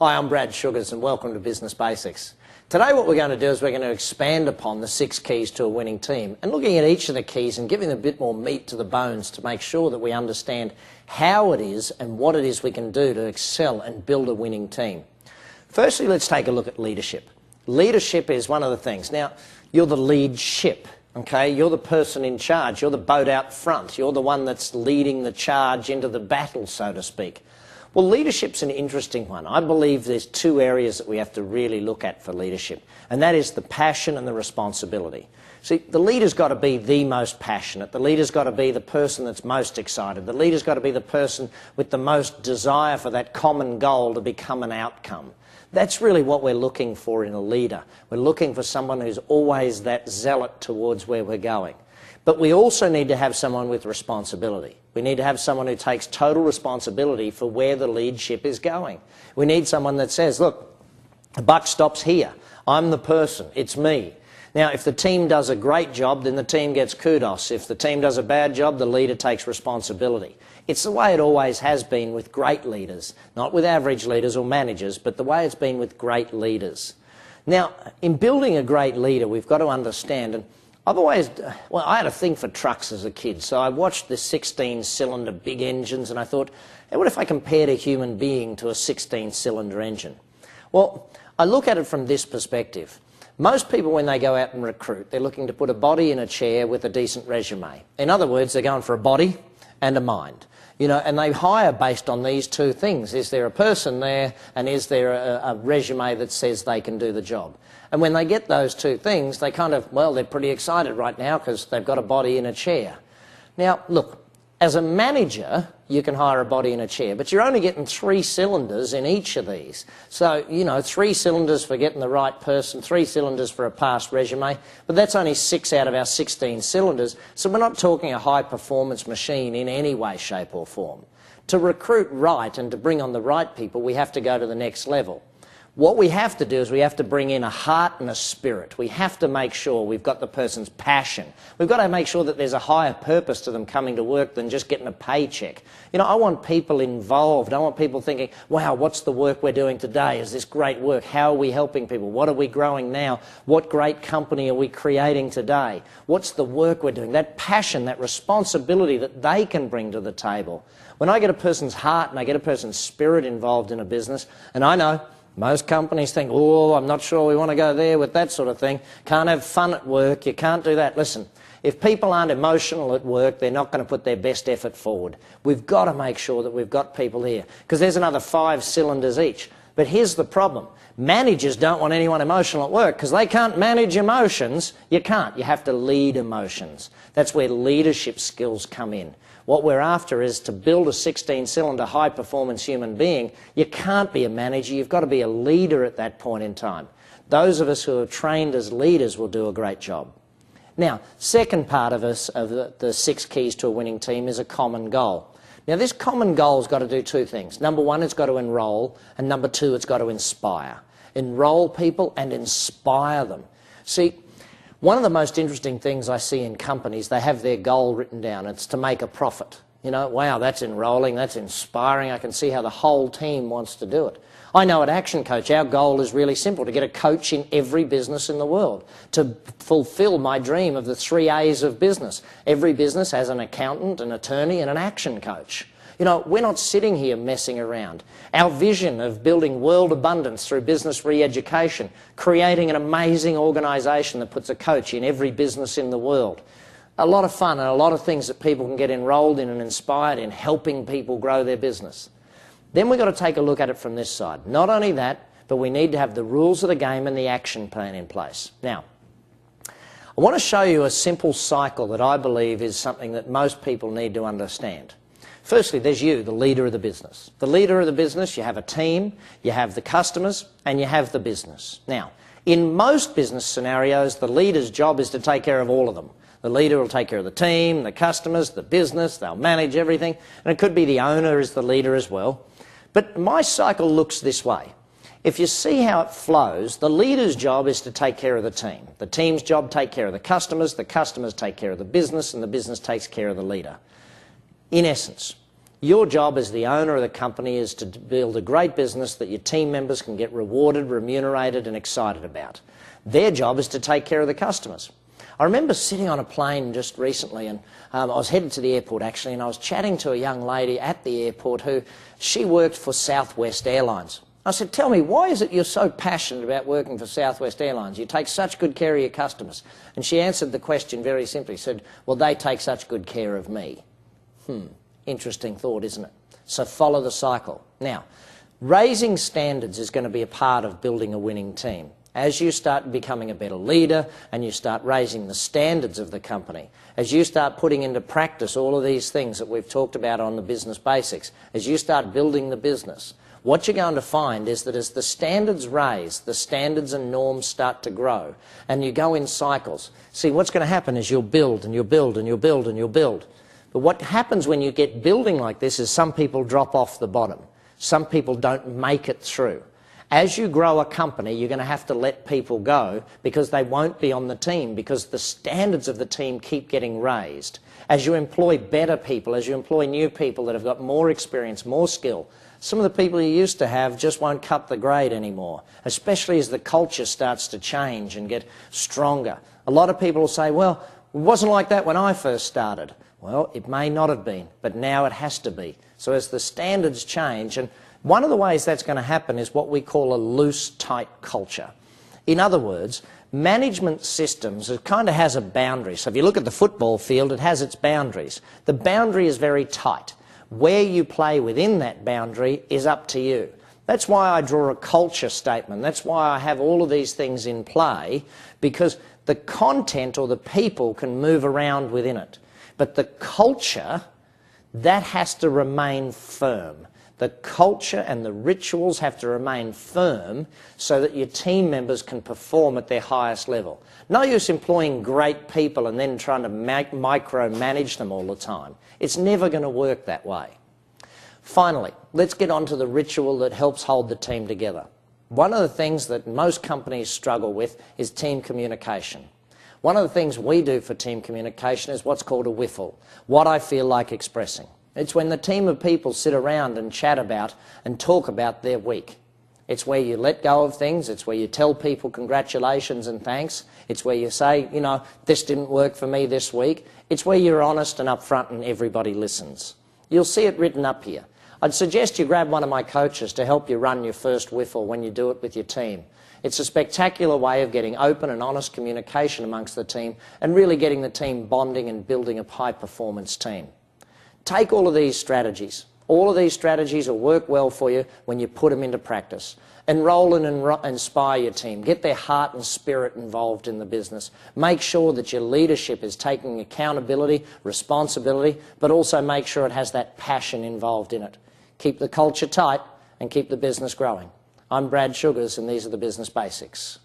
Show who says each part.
Speaker 1: Hi, I'm Brad Sugars and welcome to Business Basics. Today what we're going to do is we're going to expand upon the 6 keys to a winning team and looking at each of the keys and giving a bit more meat to the bones to make sure that we understand how it is and what it is we can do to excel and build a winning team. Firstly, let's take a look at leadership. Leadership is one of the things. Now, you're the lead ship, okay? You're the person in charge. You're the boat out front. You're the one that's leading the charge into the battle, so to speak. Well, leadership's an interesting one. I believe there's 2 areas that we have to really look at for leadership, and that is the passion and the responsibility. See, the leader's got to be the most passionate. The leader's got to be the person that's most excited. The leader's got to be the person with the most desire for that common goal to become an outcome. That's really what we're looking for in a leader. We're looking for someone who's always that zealot towards where we're going. But we also need to have someone with responsibility. We need to have someone who takes total responsibility for where the leadership is going. We need someone that says, look, the buck stops here. I'm the person. It's me. Now, if the team does a great job, then the team gets kudos. If the team does a bad job, the leader takes responsibility. It's the way it always has been with great leaders, not with average leaders or managers, but the way it's been with great leaders. Now, in building a great leader, we've got to understand, and I had a thing for trucks as a kid, so I watched the 16-cylinder big engines and I thought, hey, what if I compared a human being to a 16-cylinder engine? Well, I look at it from this perspective. Most people, when they go out and recruit, they're looking to put a body in a chair with a decent resume. In other words, they're going for a body and a mind. You know, and they hire based on these 2 things. Is there a person there, and is there a resume that says they can do the job? And when they get those 2 things, they kind of, well, they're pretty excited right now because they've got a body in a chair. Now, look, as a manager, you can hire a body in a chair, but you're only getting 3 cylinders in each of these. So, you know, 3 cylinders for getting the right person, 3 cylinders for a past resume, but that's only 6 out of our 16 cylinders, so we're not talking a high-performance machine in any way, shape or form. To recruit right and to bring on the right people, we have to go to the next level. What we have to do is we have to bring in a heart and a spirit. We have to make sure we've got the person's passion. We've got to make sure that there's a higher purpose to them coming to work than just getting a paycheck. You know, I want people involved. I want people thinking, wow, what's the work we're doing today? Is this great work? How are we helping people? What are we growing now? What great company are we creating today? What's the work we're doing? That passion, that responsibility that they can bring to the table. When I get a person's heart and I get a person's spirit involved in a business, and I know most companies think, oh, I'm not sure we want to go there with that sort of thing. Can't have fun at work. You can't do that. Listen, if people aren't emotional at work, they're not going to put their best effort forward. We've got to make sure that we've got people here because there's another 5 cylinders each. But here's the problem. Managers don't want anyone emotional at work because they can't manage emotions. You can't. You have to lead emotions. That's where leadership skills come in. What we're after is to build a 16-cylinder high-performance human being. You can't be a manager. You've got to be a leader at that point in time. Those of us who are trained as leaders will do a great job. Now, second part of the 6 keys to a winning team is a common goal. Now, this common goal's got to do 2 things. Number 1, it's got to enroll, and number 2, it's got to inspire. Enroll people and inspire them. See, one of the most interesting things I see in companies, they have their goal written down. It's to make a profit. You know, wow, that's enrolling, that's inspiring. I can see how the whole team wants to do it. I know at Action Coach, our goal is really simple, to get a coach in every business in the world, to fulfill my dream of the 3 A's of business. Every business has an accountant, an attorney, and an action coach. You know, we're not sitting here messing around. Our vision of building world abundance through business re-education, creating an amazing organisation that puts a coach in every business in the world. A lot of fun and a lot of things that people can get enrolled in and inspired in, helping people grow their business. Then we've got to take a look at it from this side. Not only that, but we need to have the rules of the game and the action plan in place. Now, I want to show you a simple cycle that I believe is something that most people need to understand. Firstly, there's you, the leader of the business. The leader of the business, you have a team, you have the customers, and you have the business. Now, in most business scenarios, the leader's job is to take care of all of them. The leader will take care of the team, the customers, the business, they'll manage everything, and it could be the owner is the leader as well. But my cycle looks this way. If you see how it flows, the leader's job is to take care of the team. The team's job take care of the customers take care of the business, and the business takes care of the leader. In essence, Your job as the owner of the company is to build a great business that your team members can get rewarded, remunerated and excited about. Their job is to take care of the customers. I remember sitting on a plane just recently, and I was headed to the airport actually, and I was chatting to a young lady at the airport who, she worked for Southwest Airlines. I said, tell me, why is it you're so passionate about working for Southwest Airlines? You take such good care of your customers. And she answered the question very simply, said, well, they take such good care of me. Interesting thought, isn't it? So follow the cycle. Now, raising standards is going to be a part of building a winning team. As you start becoming a better leader and you start raising the standards of the company, as you start putting into practice all of these things that we've talked about on the business basics, as you start building the business, what you're going to find is that as the standards raise, the standards and norms start to grow, and you go in cycles. See, what's going to happen is you'll build and you'll build and you'll build and you'll build. But what happens when you get building like this is some people drop off the bottom. Some people don't make it through. As you grow a company, you're going to have to let people go because they won't be on the team, because the standards of the team keep getting raised. As you employ better people, as you employ new people that have got more experience, more skill, some of the people you used to have just won't cut the grade anymore, especially as the culture starts to change and get stronger. A lot of people will say, well, it wasn't like that when I first started. Well, it may not have been, but now it has to be. So as the standards change, and one of the ways that's going to happen is what we call a loose, tight culture. In other words, management systems, it kind of has a boundary. So if you look at the football field, it has its boundaries. The boundary is very tight. Where you play within that boundary is up to you. That's why I draw a culture statement. That's why I have all of these things in play, because the content or the people can move around within it. But the culture, that has to remain firm. The culture and the rituals have to remain firm so that your team members can perform at their highest level. No use employing great people and then trying to micromanage them all the time. It's never going to work that way. Finally, let's get on to the ritual that helps hold the team together. One of the things that most companies struggle with is team communication. One of the things we do for team communication is what's called a WIFL, what I feel like expressing. It's when the team of people sit around and chat about and talk about their week. It's where you let go of things. It's where you tell people congratulations and thanks. It's where you say, you know, this didn't work for me this week. It's where you're honest and upfront and everybody listens. You'll see it written up here. I'd suggest you grab one of my coaches to help you run your first WIFL when you do it with your team. It's a spectacular way of getting open and honest communication amongst the team and really getting the team bonding and building a high-performance team. Take all of these strategies. All of these strategies will work well for you when you put them into practice. Enroll and inspire your team. Get their heart and spirit involved in the business. Make sure that your leadership is taking accountability, responsibility, but also make sure it has that passion involved in it. Keep the culture tight and keep the business growing. I'm Brad Sugars, and these are the Business Basics.